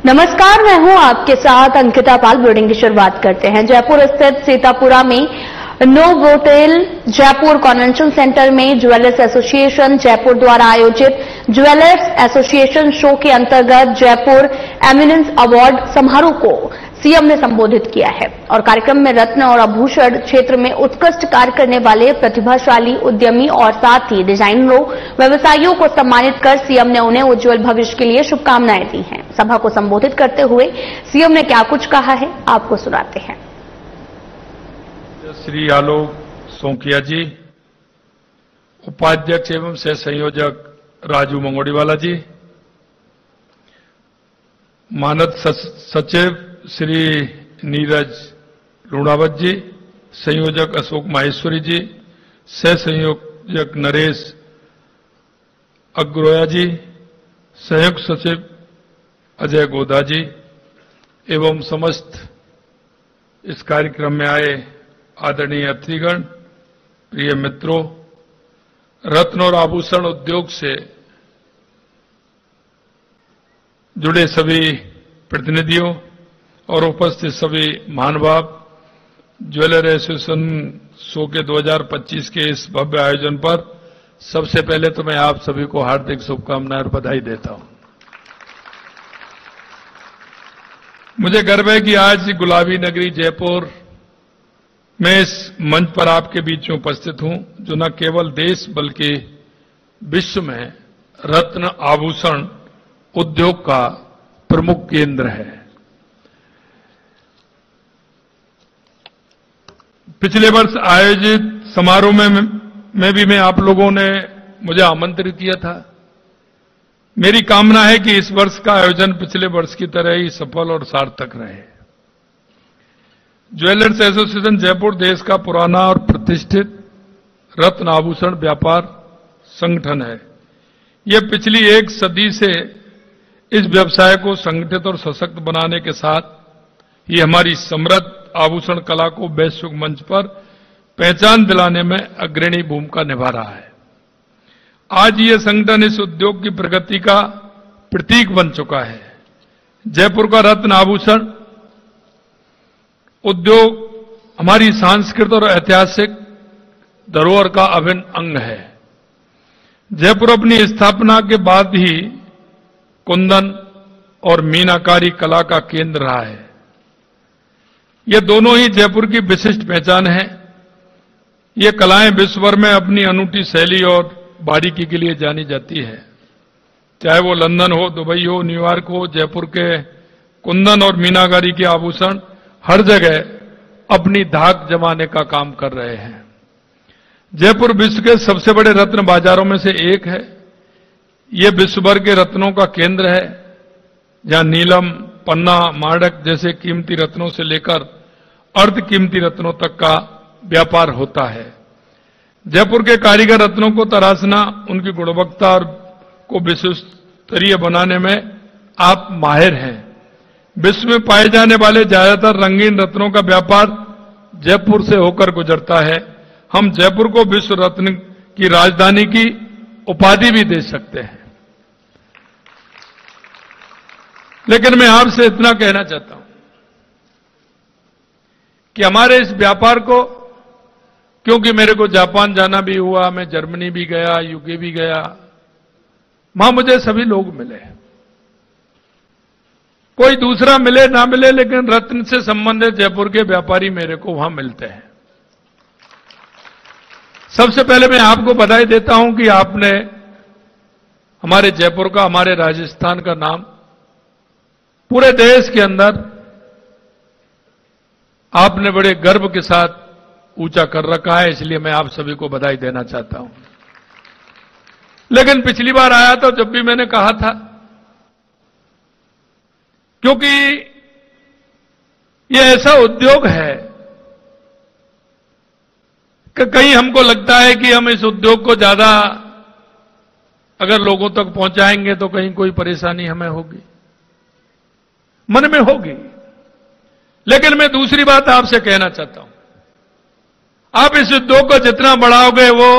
नमस्कार, मैं हूं आपके साथ अंकिता पाल। ब्रीडिंग की शुरुआत करते हैं। जयपुर स्थित सीतापुरा में नोवोटेल जयपुर कन्वेंशन सेंटर में ज्वेलर्स एसोसिएशन जयपुर द्वारा आयोजित ज्वेलर्स एसोसिएशन शो के अंतर्गत जयपुर एमिनेंस अवार्ड समारोह को सीएम ने संबोधित किया है और कार्यक्रम में रत्न और आभूषण क्षेत्र में उत्कृष्ट कार्य करने वाले प्रतिभाशाली उद्यमी और साथ ही डिजाइनरों व्यवसायियों को सम्मानित कर सीएम ने उन्हें उज्जवल भविष्य के लिए शुभकामनाएं दी हैं। सभा को संबोधित करते हुए सीएम ने क्या कुछ कहा है, आपको सुनाते हैं। श्री आलोक सोंकिया जी, उपाध्यक्ष एवं सह संयोजक राजू मंगोड़ीवाला जी, मानद सचिव श्री नीरज लूणावत जी, संयोजक अशोक माहेश्वरी जी, सह संयोजक नरेश अग्रोया जी, संयुक्त सचिव अजय गोदा जी एवं समस्त इस कार्यक्रम में आए आदरणीय अतिथिगण, प्रिय मित्रों, रत्न और आभूषण उद्योग से जुड़े सभी प्रतिनिधियों और उपस्थित सभी महानुभाव, ज्वेलर एसोसिएशन शो के 2025 के इस भव्य आयोजन पर सबसे पहले तो मैं आप सभी को हार्दिक शुभकामनाएं और बधाई देता हूं। मुझे गर्व है कि आज गुलाबी नगरी जयपुर मैं इस मंच पर आपके बीच में उपस्थित हूं, जो न केवल देश बल्कि विश्व में रत्न आभूषण उद्योग का प्रमुख केंद्र है। पिछले वर्ष आयोजित समारोह में भी मैं आप लोगों ने मुझे आमंत्रित किया था। मेरी कामना है कि इस वर्ष का आयोजन पिछले वर्ष की तरह ही सफल और सार्थक रहे। ज्वेलर्स एसोसिएशन जयपुर देश का पुराना और प्रतिष्ठित रत्न आभूषण व्यापार संगठन है। यह पिछली एक सदी से इस व्यवसाय को संगठित और सशक्त बनाने के साथ ही हमारी समृद्ध आभूषण कला को वैश्विक मंच पर पहचान दिलाने में अग्रणी भूमिका निभा रहा है। आज यह संगठन इस उद्योग की प्रगति का प्रतीक बन चुका है। जयपुर का रत्न आभूषण उद्योग हमारी सांस्कृतिक और ऐतिहासिक धरोहर का अभिन्न अंग है। जयपुर अपनी स्थापना के बाद ही कुंदन और मीनाकारी कला का केंद्र रहा है। ये दोनों ही जयपुर की विशिष्ट पहचान है। ये कलाएं विश्व भर में अपनी अनूठी शैली और बारीकी के लिए जानी जाती है। चाहे वो लंदन हो, दुबई हो, न्यूयॉर्क हो, जयपुर के कुंदन और मीनाकारी के आभूषण हर जगह अपनी धाक जमाने का काम कर रहे हैं। जयपुर विश्व के सबसे बड़े रत्न बाजारों में से एक है। यह विश्व भर के रत्नों का केंद्र है, जहां नीलम, पन्ना, माणक जैसे कीमती रत्नों से लेकर अर्ध कीमती रत्नों तक का व्यापार होता है। जयपुर के कारीगर रत्नों को तराशना, उनकी गुणवत्ता और को विश्व स्तरीय बनाने में आप माहिर हैं। विश्व में पाए जाने वाले ज्यादातर रंगीन रत्नों का व्यापार जयपुर से होकर गुजरता है। हम जयपुर को विश्व रत्न की राजधानी की उपाधि भी दे सकते हैं। लेकिन मैं आपसे इतना कहना चाहता हूं कि हमारे इस व्यापार को, क्योंकि मेरे को जापान जाना भी हुआ, मैं जर्मनी भी गया, यूके भी गया, वहां मुझे सभी लोग मिले। कोई दूसरा मिले ना मिले, लेकिन रत्न से संबंधित जयपुर के व्यापारी मेरे को वहां मिलते हैं। सबसे पहले मैं आपको बधाई देता हूं कि आपने हमारे जयपुर का, हमारे राजस्थान का नाम पूरे देश के अंदर आपने बड़े गर्व के साथ ऊंचा कर रखा है। इसलिए मैं आप सभी को बधाई देना चाहता हूं। लेकिन पिछली बार आया तो जब भी मैंने कहा था, क्योंकि यह ऐसा उद्योग है कि कहीं हमको लगता है कि हम इस उद्योग को ज्यादा अगर लोगों तक पहुंचाएंगे तो कहीं कोई परेशानी हमें होगी, मन में होगी। लेकिन मैं दूसरी बात आपसे कहना चाहता हूं, आप इस उद्योग को जितना बढ़ाओगे वो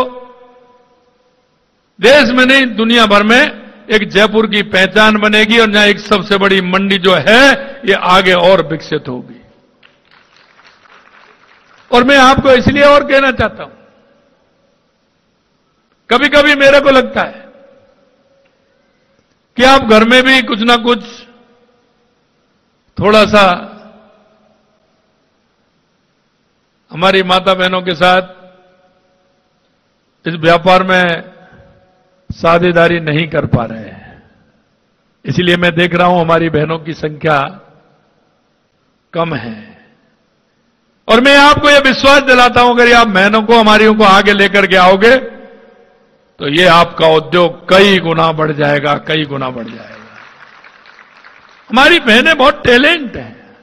देश में नहीं दुनिया भर में एक जयपुर की पहचान बनेगी और यहाँ एक सबसे बड़ी मंडी जो है ये आगे और विकसित होगी। और मैं आपको इसलिए और कहना चाहता हूं, कभी कभी मेरे को लगता है कि आप घर में भी कुछ ना कुछ थोड़ा सा हमारी माता बहनों के साथ इस व्यापार में साझेदारी नहीं कर पा रहे हैं। इसलिए मैं देख रहा हूं हमारी बहनों की संख्या कम है और मैं आपको यह विश्वास दिलाता हूं अगर आप बहनों को हमारियों को आगे लेकर के आओगे तो ये आपका उद्योग कई गुना बढ़ जाएगा, कई गुना बढ़ जाएगा। हमारी बहनें बहुत टैलेंट हैं,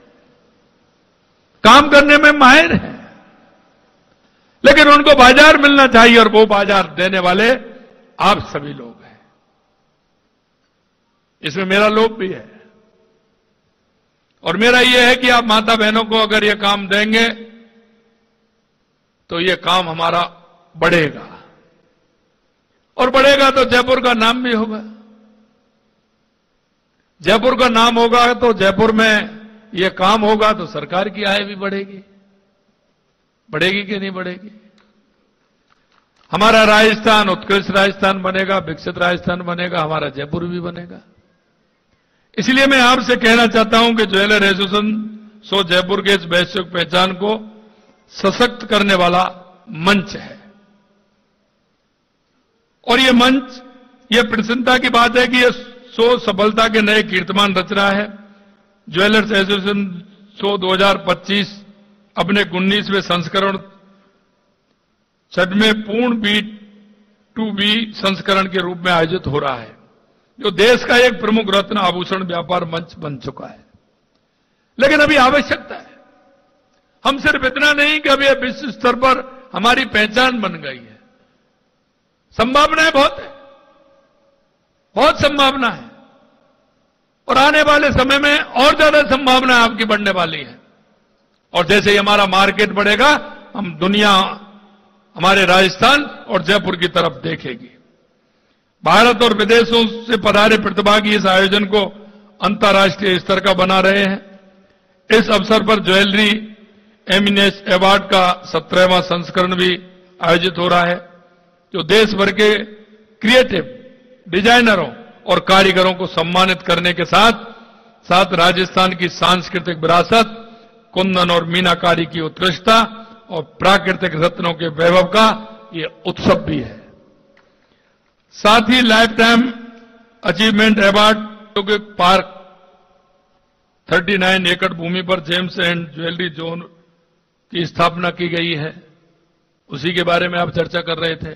काम करने में माहिर हैं, लेकिन उनको बाजार मिलना चाहिए और वो बाजार देने वाले आप सभी लोग हैं। इसमें मेरा लोभ भी है और मेरा यह है कि आप माता बहनों को अगर ये काम देंगे तो ये काम हमारा बढ़ेगा और बढ़ेगा तो जयपुर का नाम भी होगा। जयपुर का नाम होगा तो जयपुर में ये काम होगा तो सरकार की आय भी बढ़ेगी। बढ़ेगी कि नहीं बढ़ेगी? हमारा राजस्थान उत्कृष्ट राजस्थान बनेगा, विकसित राजस्थान बनेगा, हमारा जयपुर भी बनेगा। इसलिए मैं आपसे कहना चाहता हूं कि ज्वेलर एसोसिएशन सो जयपुर के इस वैश्विक पहचान को सशक्त करने वाला मंच है और ये मंच, ये प्रसन्नता की बात है कि ये सो सफलता के नए कीर्तिमान रच रहा है। ज्वेलर्स एसोसिएशन सो 2025 अपने 19वें संस्करण 6वें पूर्ण B2B संस्करण के रूप में आयोजित हो रहा है, जो देश का एक प्रमुख रत्न आभूषण व्यापार मंच बन चुका है। लेकिन अभी आवश्यकता है, हम सिर्फ इतना नहीं कि अभी विश्व स्तर पर हमारी पहचान बन गई है, संभावनाएं बहुत है, बहुत संभावना है और आने वाले समय में और ज्यादा संभावनाएं आपकी बढ़ने वाली है। और जैसे ही हमारा मार्केट बढ़ेगा, हम दुनिया हमारे राजस्थान और जयपुर की तरफ देखेगी। भारत और विदेशों से पधारे प्रतिभागी इस आयोजन को अंतर्राष्ट्रीय स्तर का बना रहे हैं। इस अवसर पर ज्वेलरी एमिनेस अवार्ड का 17वां संस्करण भी आयोजित हो रहा है, जो देश भर के क्रिएटिव डिजाइनरों और कारीगरों को सम्मानित करने के साथ साथ राजस्थान की सांस्कृतिक विरासत, कुंदन और मीनाकारी की उत्कृष्टता और प्राकृतिक रत्नों के वैभव का ये उत्सव भी है। साथ ही लाइफ टाइम अचीवमेंट अवार्ड, जो कि पार्क 39 एकड़ भूमि पर जेम्स एंड ज्वेलरी जोन की स्थापना की गई है, उसी के बारे में आप चर्चा कर रहे थे।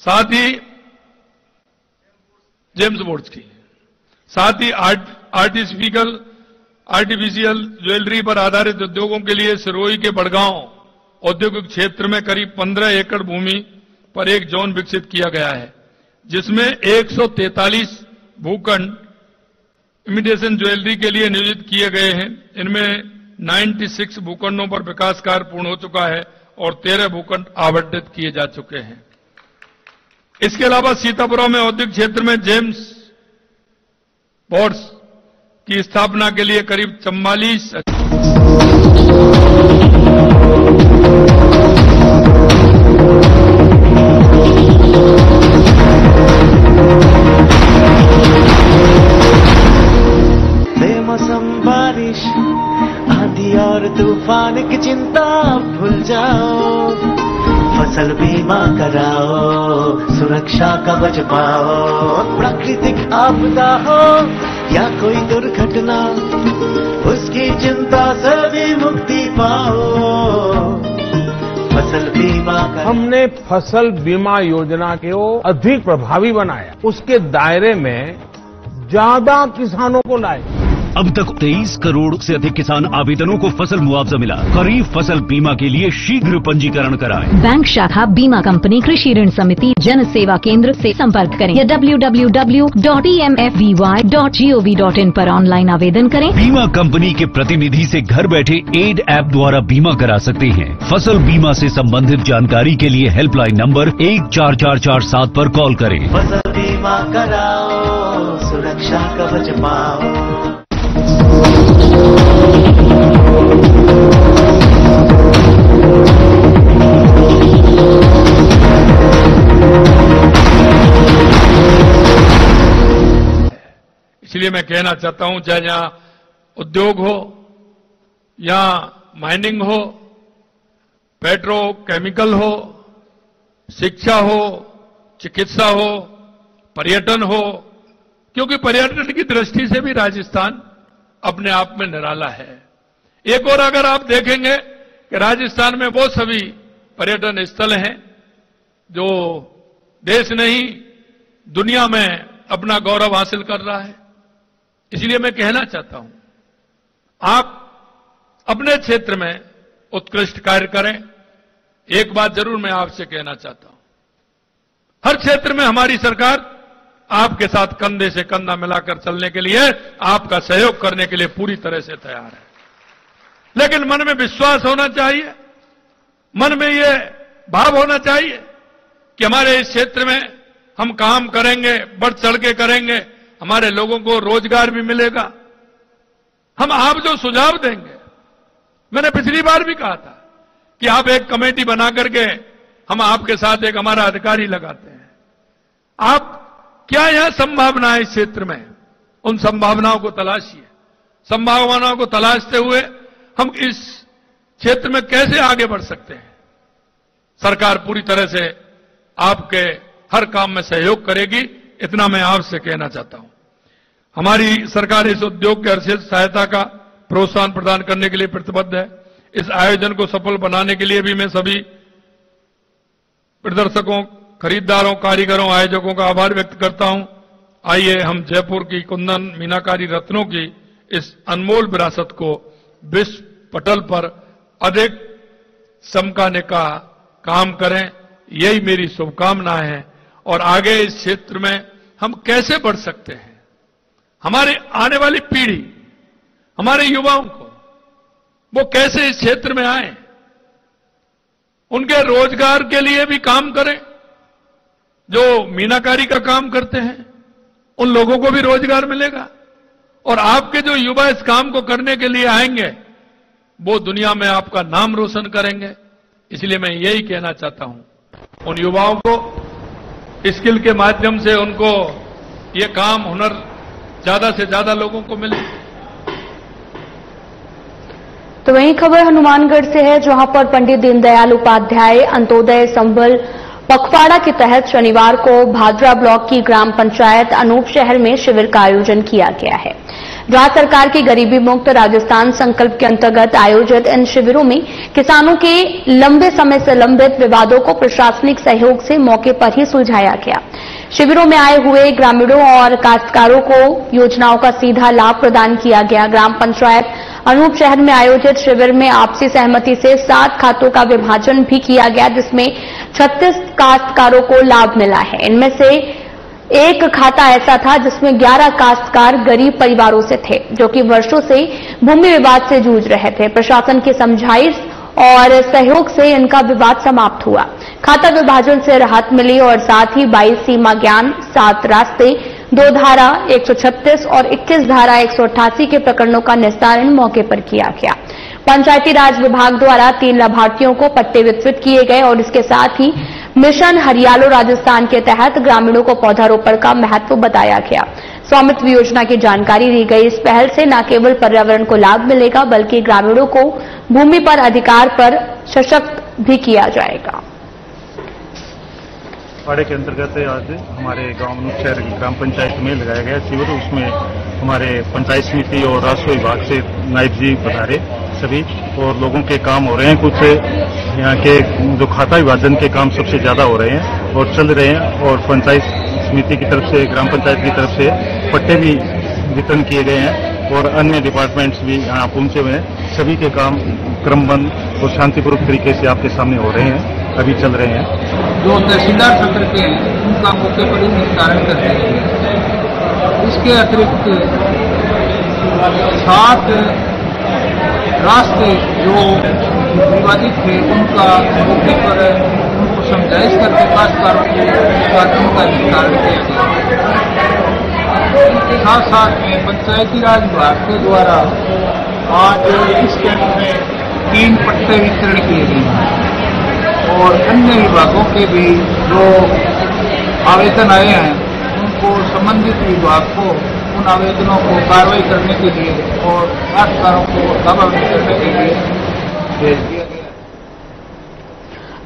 साथ ही जेम्स बोर्ड्स की, साथ ही आर्टिफिशियल ज्वेलरी पर आधारित उद्योगों के लिए सिरोही के बड़गांव औद्योगिक क्षेत्र में करीब 15 एकड़ भूमि पर एक जोन विकसित किया गया है, जिसमें 143 भूखंड इमिटेशन ज्वेलरी के लिए नियोजित किए गए हैं। इनमें 96 भूखंडों पर विकास कार्य पूर्ण हो चुका है और 13 भूखंड आवंटित किए जा चुके हैं। इसके अलावा सीतापुरा में औद्योगिक क्षेत्र में जेम्स बोर्ड्स की स्थापना के लिए करीब 44 बेमौसम बारिश, आंधी और तूफान की चिंता भूल जाओ, फसल बीमा कराओ, सुरक्षा कवच पाओ। प्राकृतिक आपदा हो या कोई दुर्घटना, उसकी चिंता से भी मुक्ति पाओ। फसल बीमा हमने फसल बीमा योजना को अधिक प्रभावी बनाया, उसके दायरे में ज्यादा किसानों को लाए। अब तक 23 करोड़ से अधिक किसान आवेदनों को फसल मुआवजा मिला। खरीफ फसल बीमा के लिए शीघ्र पंजीकरण कराएं। बैंक शाखा, बीमा कंपनी, कृषि ऋण समिति, जन सेवा केंद्र से संपर्क करें या www.emfvy.gov.in पर ऑनलाइन आवेदन करें। बीमा कंपनी के प्रतिनिधि से घर बैठे एड ऐप द्वारा बीमा करा सकते हैं। फसल बीमा से संबंधित जानकारी के लिए हेल्पलाइन नंबर 14447 पर कॉल करें। फसल बीमा कराओ, सुरक्षा कवच पाओ। इसलिए मैं कहना चाहता हूं, चाहे यहां उद्योग हो या माइनिंग हो, पेट्रोकेमिकल हो, शिक्षा हो, चिकित्सा हो, पर्यटन हो, क्योंकि पर्यटन की दृष्टि से भी राजस्थान अपने आप में निराला है। एक और अगर आप देखेंगे कि राजस्थान में वो सभी पर्यटन स्थल हैं जो देश नहीं दुनिया में अपना गौरव हासिल कर रहा है। इसलिए मैं कहना चाहता हूं, आप अपने क्षेत्र में उत्कृष्ट कार्य करें। एक बात जरूर मैं आपसे कहना चाहता हूं, हर क्षेत्र में हमारी सरकार आपके साथ कंधे से कंधा मिलाकर चलने के लिए, आपका सहयोग करने के लिए पूरी तरह से तैयार है। लेकिन मन में विश्वास होना चाहिए, मन में यह भाव होना चाहिए कि हमारे इस क्षेत्र में हम काम करेंगे, बढ़ चढ़ के करेंगे, हमारे लोगों को रोजगार भी मिलेगा। हम आप जो सुझाव देंगे, मैंने पिछली बार भी कहा था कि आप एक कमेटी बना करके हम आपके साथ एक हमारा अधिकारी लगाते हैं। आप क्या यहां संभावना है इस क्षेत्र में, उन संभावनाओं को तलाशिए। संभावनाओं को तलाशते हुए हम इस क्षेत्र में कैसे आगे बढ़ सकते हैं। सरकार पूरी तरह से आपके हर काम में सहयोग करेगी, इतना मैं आपसे कहना चाहता हूं। हमारी सरकार इस उद्योग के हर सहायता का प्रोत्साहन प्रदान करने के लिए प्रतिबद्ध है। इस आयोजन को सफल बनाने के लिए भी मैं सभी प्रदर्शकों, खरीदारों, कारीगरों, आयोजकों का आभार व्यक्त करता हूं। आइए हम जयपुर की कुंदन मीनाकारी रत्नों की इस अनमोल विरासत को विश्व पटल पर अधिक चमकाने का काम करें, यही मेरी शुभकामना है। और आगे इस क्षेत्र में हम कैसे बढ़ सकते हैं, हमारे आने वाली पीढ़ी, हमारे युवाओं को वो कैसे इस क्षेत्र में आए, उनके रोजगार के लिए भी काम करें। जो मीनाकारी का काम करते हैं उन लोगों को भी रोजगार मिलेगा, और आपके जो युवा इस काम को करने के लिए आएंगे वो दुनिया में आपका नाम रोशन करेंगे। इसलिए मैं यही कहना चाहता हूं, उन युवाओं को स्किल के माध्यम से उनको ये काम, हुनर ज्यादा से ज्यादा लोगों को मिले। तो वही खबर हनुमानगढ़ से है, जहां पर पंडित दीनदयाल उपाध्याय अंत्योदय संबल पखवाड़ा के तहत शनिवार को भादरा ब्लॉक की ग्राम पंचायत अनूप शहर में शिविर का आयोजन किया गया है। राज्य सरकार की गरीबी मुक्त राजस्थान संकल्प के अंतर्गत आयोजित इन शिविरों में किसानों के लंबे समय से लंबित विवादों को प्रशासनिक सहयोग से मौके पर ही सुलझाया गया। शिविरों में आए हुए ग्रामीणों और काश्तकारों को योजनाओं का सीधा लाभ प्रदान किया गया। ग्राम पंचायत अनूप शहर में आयोजित शिविर में आपसी सहमति से 7 खातों का विभाजन भी किया गया, जिसमें 36 काश्तकारों को लाभ मिला है। इनमें से एक खाता ऐसा था जिसमें 11 काश्तकार गरीब परिवारों से थे, जो कि वर्षों से भूमि विवाद से जूझ रहे थे। प्रशासन की समझाइश और सहयोग से इनका विवाद समाप्त हुआ। खाता विभाजन से राहत मिली और साथ ही 22 सीमा ज्ञान, 7 रास्ते, 2 धारा 136 और 21 धारा 188 के प्रकरणों का निस्तारण मौके पर किया गया। पंचायती राज विभाग द्वारा 3 लाभार्थियों को पट्टे वितरित किए गए और इसके साथ ही मिशन हरियालो राजस्थान के तहत ग्रामीणों को पौधारोपण का महत्व बताया गया। स्वामित्व योजना की जानकारी दी गई। इस पहल से न केवल पर्यावरण को लाभ मिलेगा, बल्कि ग्रामीणों को भूमि पर अधिकार पर सशक्त भी किया जाएगा। पखवाड़े के अंतर्गत आज हमारे गांव अनूप शहर की ग्राम पंचायत में लगाया गया शिविर। उसमें हमारे पंचायत समिति और राजस्व विभाग से नायब जी पधारे सभी, और लोगों के काम हो रहे हैं। कुछ यहाँ के जो खाता विभाजन के काम सबसे ज्यादा हो रहे हैं और चल रहे हैं, और पंचायत समिति की तरफ से, ग्राम पंचायत की तरफ से पट्टे भी वितरण किए गए हैं। और अन्य डिपार्टमेंट्स भी यहाँ पहुंचे हुए हैं। सभी के काम क्रमबद्ध और शांतिपूर्वक तरीके से आपके सामने हो रहे हैं, अभी चल रहे हैं। जो तहसीलदार सत्र के हैं उनका मौके पर ही निस्तारण कर दिया गया। इसके अतिरिक्त 7 रास्ते जो विवादित थे उनका मौके पर उनको समझाइश करके काश्तकारों के उनका निस्तारण किया गया। साथ साथ में पंचायती राज विभाग के द्वारा आज इस कैंप में 3 पट्टे वितरण किए गए हैं और अन्य विभागों के भी जो आवेदन आए हैं उनको संबंधित विभाग को उन आवेदनों को कार्रवाई करने के लिए और काश्तकारों को लाभान्वित करने के लिए भेज दिया गया।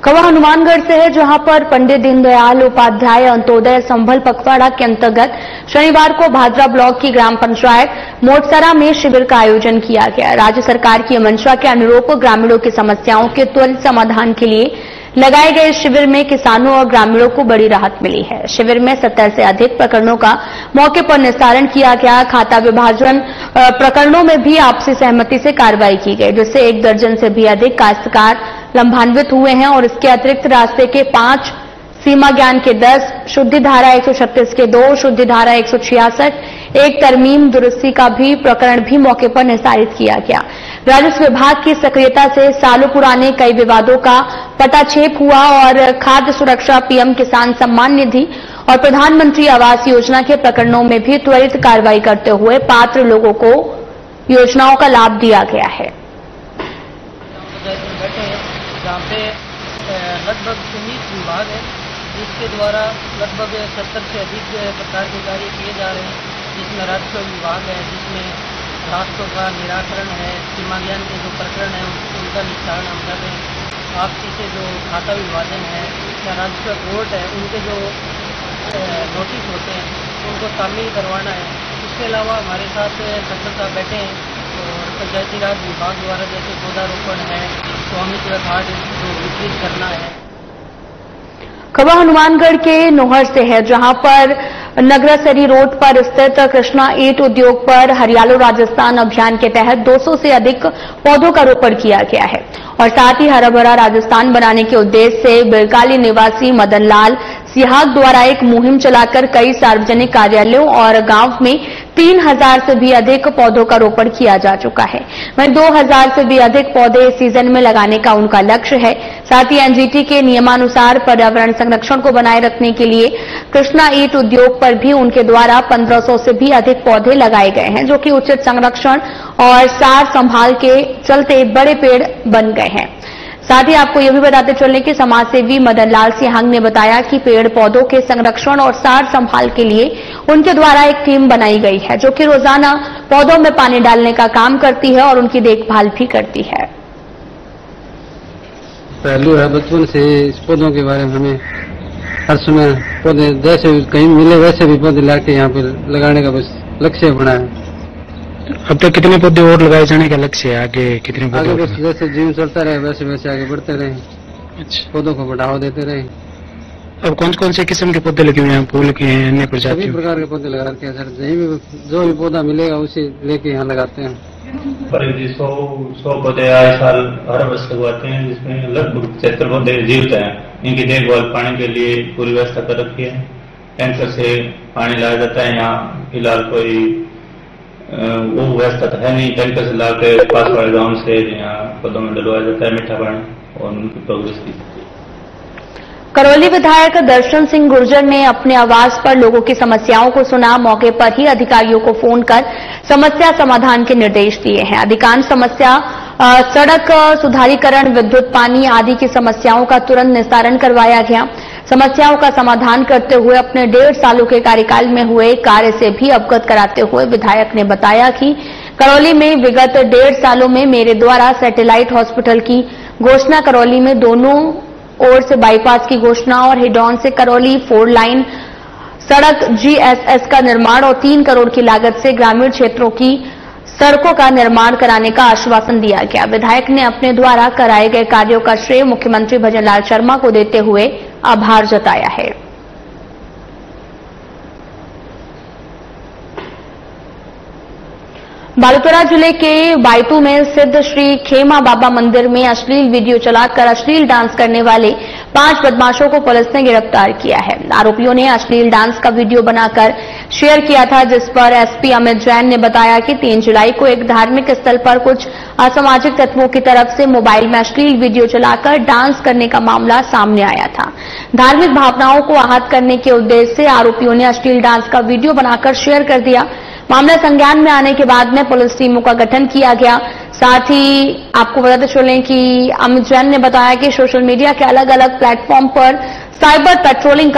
खबर हनुमानगढ़ से है, जहां पर पंडित दीनदयाल उपाध्याय अंत्योदय संभल पखवाड़ा के अंतर्गत शनिवार को भादरा ब्लॉक की ग्राम पंचायत मोटसरा में शिविर का आयोजन किया गया। राज्य सरकार की मंशा के अनुरूप ग्रामीणों की समस्याओं के त्वरित समाधान के लिए लगाए गए शिविर में किसानों और ग्रामीणों को बड़ी राहत मिली है। शिविर में 70 से अधिक प्रकरणों का मौके पर निस्तारण किया गया। खाता विभाजन प्रकरणों में भी आपसी सहमति से कार्रवाई की गई, जिससे 1 दर्जन से भी अधिक काश्तकार लाभान्वित हुए हैं। और इसके अतिरिक्त रास्ते के 5, सीमा ज्ञान के 10, शुद्धि धारा 136 के 2, शुद्धि धारा 166, एक तरमीम दुरुस्ती का भी प्रकरण भी मौके पर निस्तारित किया गया। राजस्व विभाग की सक्रियता से सालों पुराने कई विवादों का पटाक्षेप हुआ और खाद्य सुरक्षा, पीएम किसान सम्मान निधि और प्रधानमंत्री आवास योजना के प्रकरणों में भी त्वरित कार्रवाई करते हुए पात्र लोगों को योजनाओं का लाभ दिया गया है। जहाँ पे लगभग 19 विभाग है, जिसके द्वारा लगभग 70 से अधिक प्रकार के कार्य किए जा रहे हैं, जिसमें राजस्व विभाग है, जिसमें राजस्व का निराकरण है, सीमा ज्ञान के जो प्रकरण है उनका निस्तारण हम कर रहे हैं। आपसी से जो खाता विभाजन है या राजस्व कोर्ट है, उनके जो नोटिस होते हैं उनको तामील करवाना है। इसके अलावा हमारे साथ सदस्य बैठे हैं और पंचायती राज विभाग द्वारा जैसे पौधारोपण है, स्वामित्व कार्ड जो वितरित करना है। खबर हनुमानगढ़ के नोहर से है, जहां पर नगरासरी रोड पर स्थित कृष्णा ईंट उद्योग पर हरियालो राजस्थान अभियान के तहत 200 से अधिक पौधों का रोपण किया गया है और साथ ही हरा भरा राजस्थान बनाने के उद्देश्य से बिरकाली निवासी मदन लाल सिहाग द्वारा एक मुहिम चलाकर कई सार्वजनिक कार्यालयों और गांव में 3000 से भी अधिक पौधों का रोपण किया जा चुका है। वहीं 2000 से भी अधिक पौधे इस सीजन में लगाने का उनका लक्ष्य है। साथ ही एनजीटी के नियमानुसार पर्यावरण संरक्षण को बनाए रखने के लिए कृष्णा ईंट उद्योग पर भी उनके द्वारा 1500 से भी अधिक पौधे लगाए गए हैं, जो कि उचित संरक्षण और सार संभाल के चलते बड़े पेड़ बन गए हैं। साथ ही आपको यह भी बताते चलें कि समाजसेवी मदन लाल सिहांग ने बताया कि पेड़ पौधों के संरक्षण और सार संभाल के लिए उनके द्वारा एक टीम बनाई गई है, जो कि रोजाना पौधों में पानी डालने का काम करती है और उनकी देखभाल भी करती है। पहलू है बचपन से इस पौधों के बारे में हमें हर समय पौधे जैसे कहीं मिले वैसे भी पौधे लाके यहाँ पे लगाने का बस लक्ष्य बना है। अब तक कितने पौधे और लगाए जाने का लक्ष्य है? आगे कितने पौधे? आगे बस जैसे जीवन चलता रहे वैसे वैसे आगे बढ़ते रहे। अच्छा, पौधों को बढ़ावा देते रहे। अब कौन कौन से किस्म के पौधे लगे हुए हैं? फूल के हैं, अन्य प्रजाति? सभी प्रकार के पौधे लगा रखे हैं सर। जो भी पौधा मिलेगा उसे लेके यहाँ लगाते हैं। करीब 100 पौधे आए साल हर वर्ष लगवाते हैं, जिसमें लगभग 76 पौधे जीवित हैं। इनकी देखभाल पानी के लिए पूरी व्यवस्था कर रखी है। टैंकर से पानी लाया जाता है। यहाँ फिलहाल कोई वो व्यवस्था तो है नहीं। टैंकर से ला के पास वाले गांव से यहाँ पौधों में डलवाया जाता है मीठा पानी और उनकी प्रोग्रेस की। करौली विधायक दर्शन सिंह गुर्जर ने अपने आवास पर लोगों की समस्याओं को सुना। मौके पर ही अधिकारियों को फोन कर समस्या समाधान के निर्देश दिए हैं। अधिकांश समस्या सड़क सुधारीकरण, विद्युत, पानी आदि की समस्याओं का तुरंत निस्तारण करवाया गया। समस्याओं का समाधान करते हुए अपने 1.5 सालों के कार्यकाल में हुए कार्य से भी अवगत कराते हुए विधायक ने बताया कि करौली में विगत 1.5 सालों में मेरे द्वारा सैटेलाइट हॉस्पिटल की घोषणा, करौली में दोनों ओर से बाईपास की घोषणा और हिडौन से करौली 4 लाइन सड़क जीएसएस का निर्माण और 3 करोड़ की लागत से ग्रामीण क्षेत्रों की सड़कों का निर्माण कराने का आश्वासन दिया गया। विधायक ने अपने द्वारा कराए गए कार्यों का श्रेय मुख्यमंत्री भजनलाल शर्मा को देते हुए आभार जताया है। बालोतरा जिले के बायतू में सिद्ध श्री खेमा बाबा मंदिर में अश्लील वीडियो चलाकर अश्लील डांस करने वाले 5 बदमाशों को पुलिस ने गिरफ्तार किया है। आरोपियों ने अश्लील डांस का वीडियो बनाकर शेयर किया था, जिस पर एसपी अमित जैन ने बताया कि 3 जुलाई को एक धार्मिक स्थल पर कुछ असामाजिक तत्वों की तरफ से मोबाइल में अश्लील वीडियो चलाकर डांस करने का मामला सामने आया था। धार्मिक भावनाओं को आहत करने के उद्देश्य से आरोपियों ने अश्लील डांस का वीडियो बनाकर शेयर कर दिया। मामला संज्ञान में आने के बाद में पुलिस टीमों का गठन किया गया। साथ ही आपको बताते चलें कि अमित जैन ने बताया कि सोशल मीडिया के अलग अलग प्लेटफॉर्म पर साइबर पेट्रोलिंग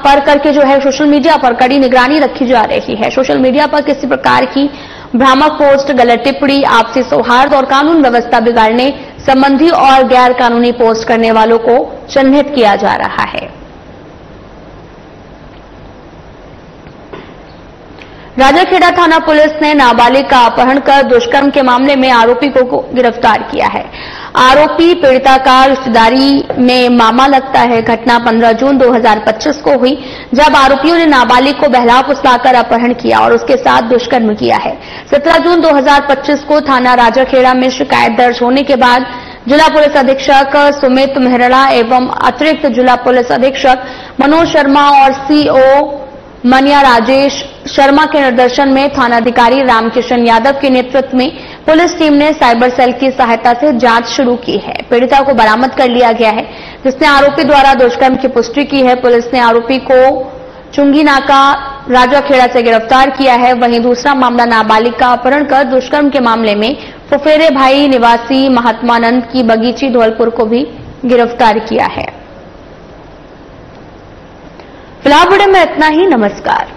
पर करके जो है सोशल मीडिया पर कड़ी निगरानी रखी जा रही है। सोशल मीडिया पर किसी प्रकार की भ्रामक पोस्ट, गलत टिप्पणी, आपसी सौहार्द और कानून व्यवस्था बिगाड़ने संबंधी और गैर कानूनी पोस्ट करने वालों को चिन्हित किया जा रहा है। राजाखेड़ा थाना पुलिस ने नाबालिग का अपहरण कर दुष्कर्म के मामले में आरोपी को गिरफ्तार किया है। आरोपी पीड़िता का रिश्तेदारी में मामा लगता है। घटना 15 जून 2025 को हुई, जब आरोपियों ने नाबालिग को बहला फुसलाकर अपहरण किया और उसके साथ दुष्कर्म किया है। 17 जून 2025 को थाना राजाखेड़ा में शिकायत दर्ज होने के बाद जिला पुलिस अधीक्षक सुमित मेहरा एवं अतिरिक्त जिला पुलिस अधीक्षक मनोज शर्मा और सीओ मनिया राजेश शर्मा के निर्देशन में थानाधिकारी रामकिशन यादव के नेतृत्व में पुलिस टीम ने साइबर सेल की सहायता से जांच शुरू की है। पीड़िता को बरामद कर लिया गया है, जिसने आरोपी द्वारा दुष्कर्म की पुष्टि की है। पुलिस ने आरोपी को चुंगी नाका राजाखेड़ा से गिरफ्तार किया है। वहीं दूसरा मामला नाबालिग का अपहरण कर दुष्कर्म के मामले में फुफेरे भाई निवासी महात्मानंद की बगीची धौलपुर को भी गिरफ्तार किया है। फिलहाल वीडियो में इतना ही। नमस्कार।